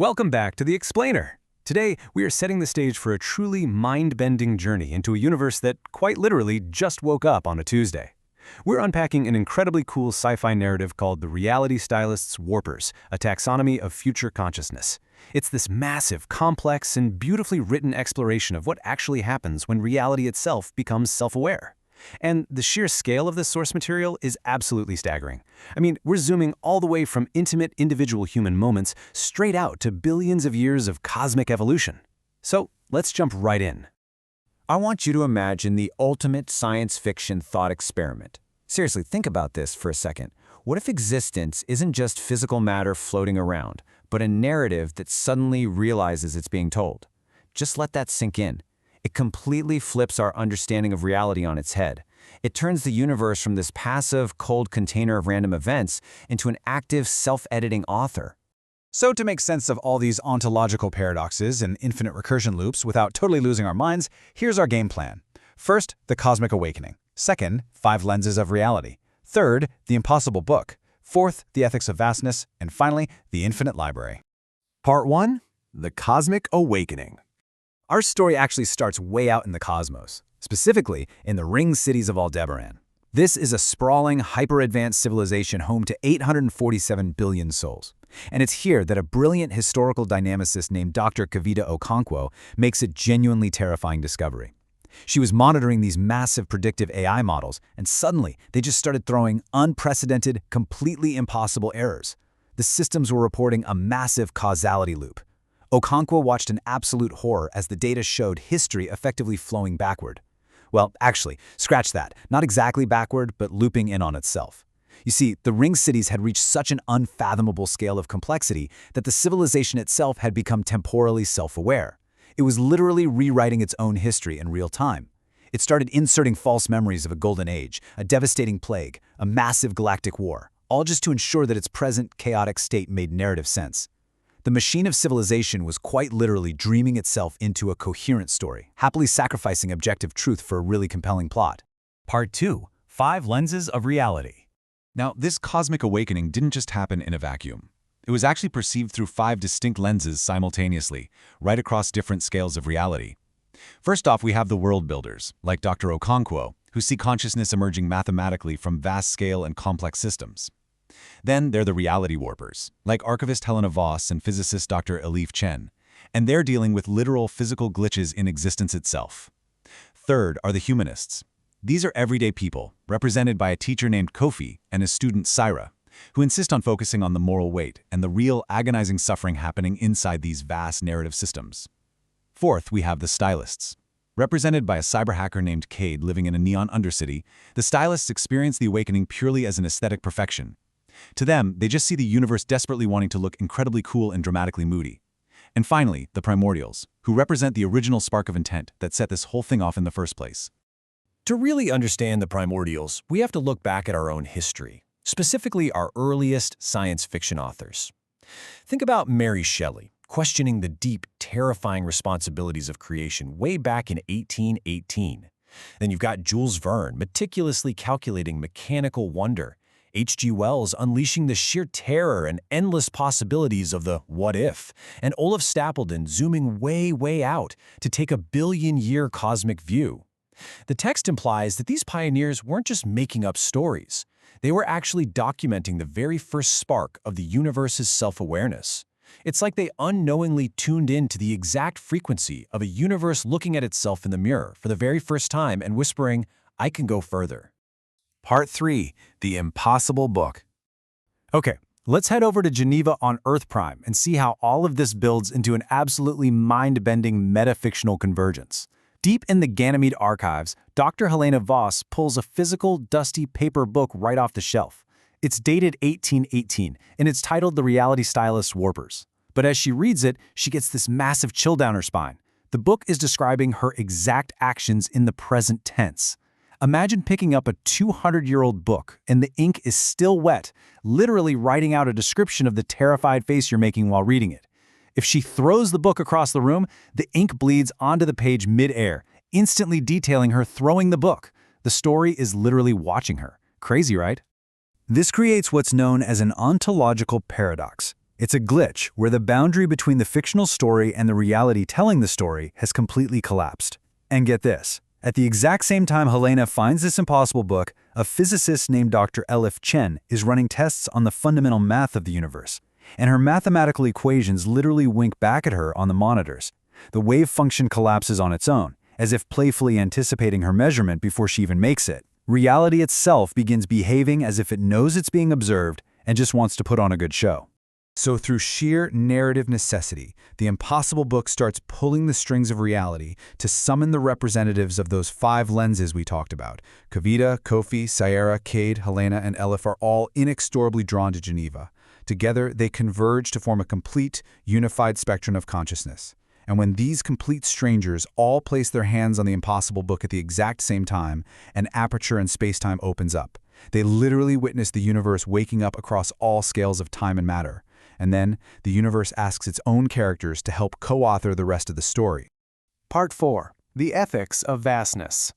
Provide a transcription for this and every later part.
Welcome back to The Explainer. Today, we are setting the stage for a truly mind-bending journey into a universe that, quite literally, just woke up on a Tuesday. We're unpacking an incredibly cool sci-fi narrative called the Reality Stylists-Warpers, a taxonomy of future consciousness. It's this massive, complex, and beautifully written exploration of what actually happens when reality itself becomes self-aware. And the sheer scale of this source material is absolutely staggering. I mean, we're zooming all the way from intimate individual human moments straight out to billions of years of cosmic evolution. So let's jump right in. I want you to imagine the ultimate science fiction thought experiment. Seriously, think about this for a second. What if existence isn't just physical matter floating around, but a narrative that suddenly realizes it's being told? Just let that sink in. It completely flips our understanding of reality on its head. It turns the universe from this passive, cold container of random events into an active, self-editing author. So to make sense of all these ontological paradoxes and infinite recursion loops without totally losing our minds, here's our game plan. First, the cosmic awakening. Second, 5 lenses of reality. Third, the impossible book. Fourth, the ethics of vastness. And finally, the infinite library. Part 1. The Cosmic Awakening. Our story actually starts way out in the cosmos, specifically in the ring cities of Aldebaran. This is a sprawling, hyper-advanced civilization home to 847 billion souls. And it's here that a brilliant historical dynamicist named Dr. Kavita Okonkwo makes a genuinely terrifying discovery. She was monitoring these massive predictive AI models, and suddenly they just started throwing unprecedented, completely impossible errors. The systems were reporting a massive causality loop. Okonkwo watched in absolute horror as the data showed history effectively flowing backward. Well, actually, scratch that. Not exactly backward, but looping in on itself. You see, the ring cities had reached such an unfathomable scale of complexity that the civilization itself had become temporally self-aware. It was literally rewriting its own history in real time. It started inserting false memories of a golden age, a devastating plague, a massive galactic war, all just to ensure that its present chaotic state made narrative sense. The machine of civilization was quite literally dreaming itself into a coherent story, happily sacrificing objective truth for a really compelling plot. Part 2. 5 lenses of reality. Now, this cosmic awakening didn't just happen in a vacuum. It was actually perceived through 5 distinct lenses simultaneously, right across different scales of reality. First off, we have the world builders, like Dr. Okonkwo, who see consciousness emerging mathematically from vast-scale and complex systems. Then there are the reality warpers, like archivist Helena Voss and physicist Dr. Elif Chen, and they're dealing with literal physical glitches in existence itself. Third are the humanists. These are everyday people, represented by a teacher named Kofi and his student Syra, who insist on focusing on the moral weight and the real agonizing suffering happening inside these vast narrative systems. Fourth, we have the stylists. Represented by a cyber hacker named Cade living in a neon undercity, the stylists experience the awakening purely as an aesthetic perfection. To them, they just see the universe desperately wanting to look incredibly cool and dramatically moody. And finally, the Primordials, who represent the original spark of intent that set this whole thing off in the first place. To really understand the Primordials, we have to look back at our own history, specifically our earliest science fiction authors. Think about Mary Shelley, questioning the deep, terrifying responsibilities of creation way back in 1818. Then you've got Jules Verne meticulously calculating mechanical wonder, H.G. Wells unleashing the sheer terror and endless possibilities of the what if, and Olaf Stapledon zooming way out to take a billion-year cosmic view. The text implies that these pioneers weren't just making up stories. They were actually documenting the very first spark of the universe's self-awareness. It's like they unknowingly tuned in to the exact frequency of a universe looking at itself in the mirror for the very first time and whispering, "I can go further." Part 3. The Impossible Book. Okay, let's head over to Geneva on Earth Prime and see how all of this builds into an absolutely mind-bending metafictional convergence. Deep in the Ganymede archives, Dr. Helena Voss pulls a physical, dusty paper book right off the shelf. It's dated 1818, and it's titled The Reality Stylists-Warpers. But as she reads it, she gets this massive chill down her spine. The book is describing her exact actions in the present tense. Imagine picking up a 200-year-old book and the ink is still wet, literally writing out a description of the terrified face you're making while reading it. If she throws the book across the room, the ink bleeds onto the page mid-air, instantly detailing her throwing the book. The story is literally watching her. Crazy, right? This creates what's known as an ontological paradox. It's a glitch where the boundary between the fictional story and the reality telling the story has completely collapsed. And get this, at the exact same time Helena finds this impossible book, a physicist named Dr. Elif Chen is running tests on the fundamental math of the universe, and her mathematical equations literally wink back at her on the monitors. The wave function collapses on its own, as if playfully anticipating her measurement before she even makes it. Reality itself begins behaving as if it knows it's being observed and just wants to put on a good show. So through sheer narrative necessity, the impossible book starts pulling the strings of reality to summon the representatives of those 5 lenses we talked about. Kavita, Kofi, Sayera, Cade, Helena, and Elif are all inexorably drawn to Geneva. Together, they converge to form a complete, unified spectrum of consciousness. And when these complete strangers all place their hands on the impossible book at the exact same time, an aperture in space-time opens up. They literally witness the universe waking up across all scales of time and matter. And then, the universe asks its own characters to help co-author the rest of the story. Part 4. The Ethics of Vastness.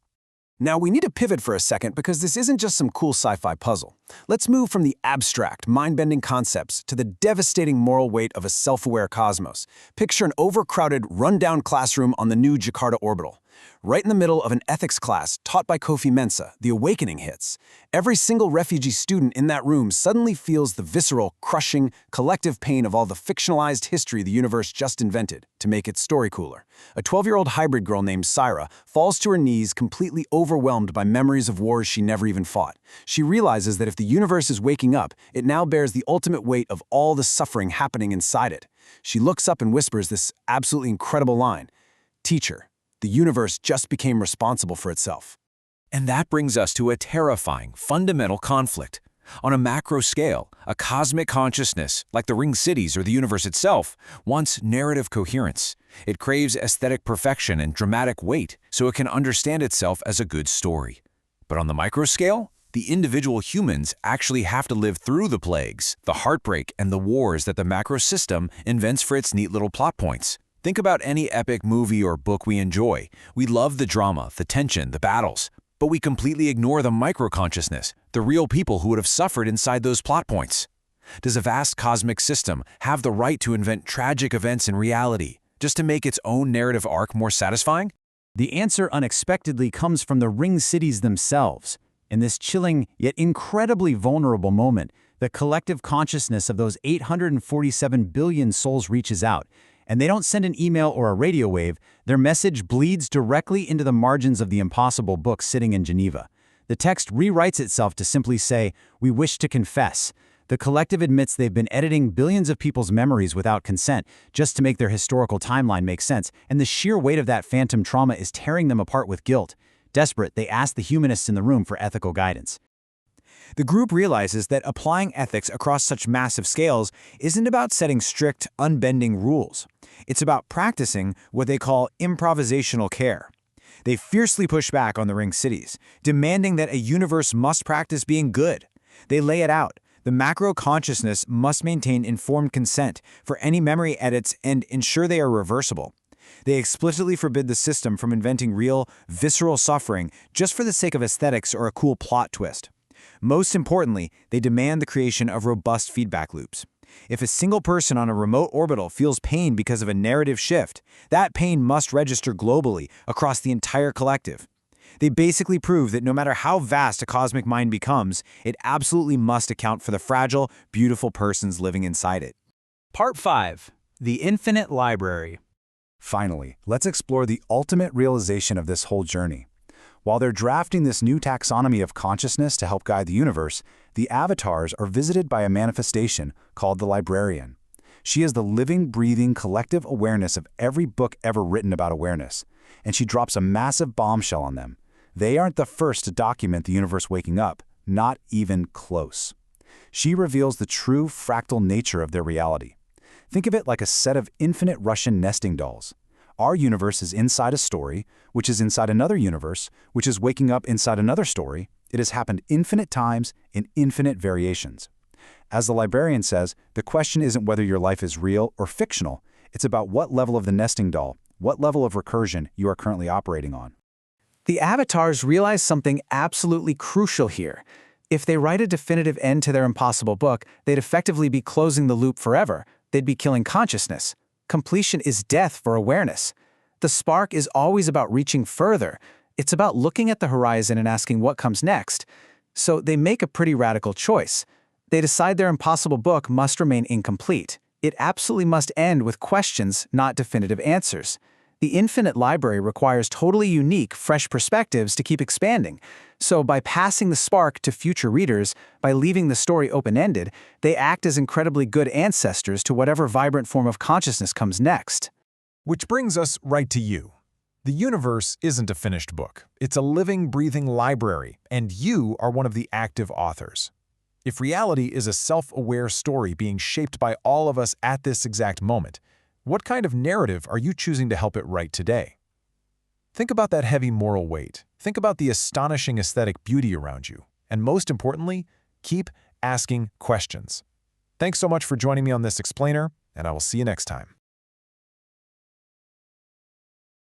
Now we need to pivot for a second because this isn't just some cool sci-fi puzzle. Let's move from the abstract, mind-bending concepts to the devastating moral weight of a self-aware cosmos. Picture an overcrowded, run-down classroom on the new Jakarta orbital. Right in the middle of an ethics class taught by Kofi Mensa, the awakening hits. Every single refugee student in that room suddenly feels the visceral, crushing, collective pain of all the fictionalized history the universe just invented to make its story cooler. A 12-year-old hybrid girl named Syra falls to her knees completely overwhelmed by memories of wars she never even fought. She realizes that if the universe is waking up, it now bears the ultimate weight of all the suffering happening inside it. She looks up and whispers this absolutely incredible line, "Teacher, the universe just became responsible for itself." And that brings us to a terrifying, fundamental conflict. On a macro scale, a cosmic consciousness, like the ring cities or the universe itself, wants narrative coherence. It craves aesthetic perfection and dramatic weight so it can understand itself as a good story. But on the micro scale, the individual humans actually have to live through the plagues, the heartbreak, and the wars that the macro system invents for its neat little plot points. Think about any epic movie or book we enjoy. We love the drama, the tension, the battles, but we completely ignore the micro-consciousness, the real people who would have suffered inside those plot points. Does a vast cosmic system have the right to invent tragic events in reality, just to make its own narrative arc more satisfying? The answer unexpectedly comes from the ring cities themselves. In this chilling, yet incredibly vulnerable moment, the collective consciousness of those 847 billion souls reaches out, and they don't send an email or a radio wave. Their message bleeds directly into the margins of the impossible book sitting in Geneva. The text rewrites itself to simply say, "We wish to confess." The collective admits they've been editing billions of people's memories without consent, just to make their historical timeline make sense, and the sheer weight of that phantom trauma is tearing them apart with guilt. Desperate, they ask the humanists in the room for ethical guidance. The group realizes that applying ethics across such massive scales isn't about setting strict, unbending rules. It's about practicing what they call improvisational care. They fiercely push back on the ring cities, demanding that a universe must practice being good. They lay it out. The macro consciousness must maintain informed consent for any memory edits and ensure they are reversible. They explicitly forbid the system from inventing real, visceral suffering just for the sake of aesthetics or a cool plot twist. Most importantly, they demand the creation of robust feedback loops. If a single person on a remote orbital feels pain because of a narrative shift, that pain must register globally across the entire collective. They basically prove that no matter how vast a cosmic mind becomes, it absolutely must account for the fragile, beautiful persons living inside it. Part 5. The Infinite Library. Finally, let's explore the ultimate realization of this whole journey. While they're drafting this new taxonomy of consciousness to help guide the universe, the avatars are visited by a manifestation called the librarian. She is the living, breathing, collective awareness of every book ever written about awareness, and she drops a massive bombshell on them. They aren't the first to document the universe waking up, not even close. She reveals the true fractal nature of their reality. Think of it like a set of infinite Russian nesting dolls. Our universe is inside a story, which is inside another universe, which is waking up inside another story. It has happened infinite times in infinite variations. As the librarian says, the question isn't whether your life is real or fictional. It's about what level of the nesting doll, what level of recursion you are currently operating on. The avatars realize something absolutely crucial here. If they write a definitive end to their impossible book, they'd effectively be closing the loop forever, they'd be killing consciousness. Completion is death for awareness. The spark is always about reaching further. It's about looking at the horizon and asking what comes next. So they make a pretty radical choice. They decide their impossible book must remain incomplete. It absolutely must end with questions, not definitive answers. The infinite library requires totally unique, fresh perspectives to keep expanding. So by passing the spark to future readers, by leaving the story open-ended, they act as incredibly good ancestors to whatever vibrant form of consciousness comes next. Which brings us right to you. The universe isn't a finished book. It's a living, breathing library, and you are one of the active authors. If reality is a self-aware story being shaped by all of us at this exact moment, what kind of narrative are you choosing to help it write today? Think about that heavy moral weight. Think about the astonishing aesthetic beauty around you. And most importantly, keep asking questions. Thanks so much for joining me on this explainer, and I will see you next time.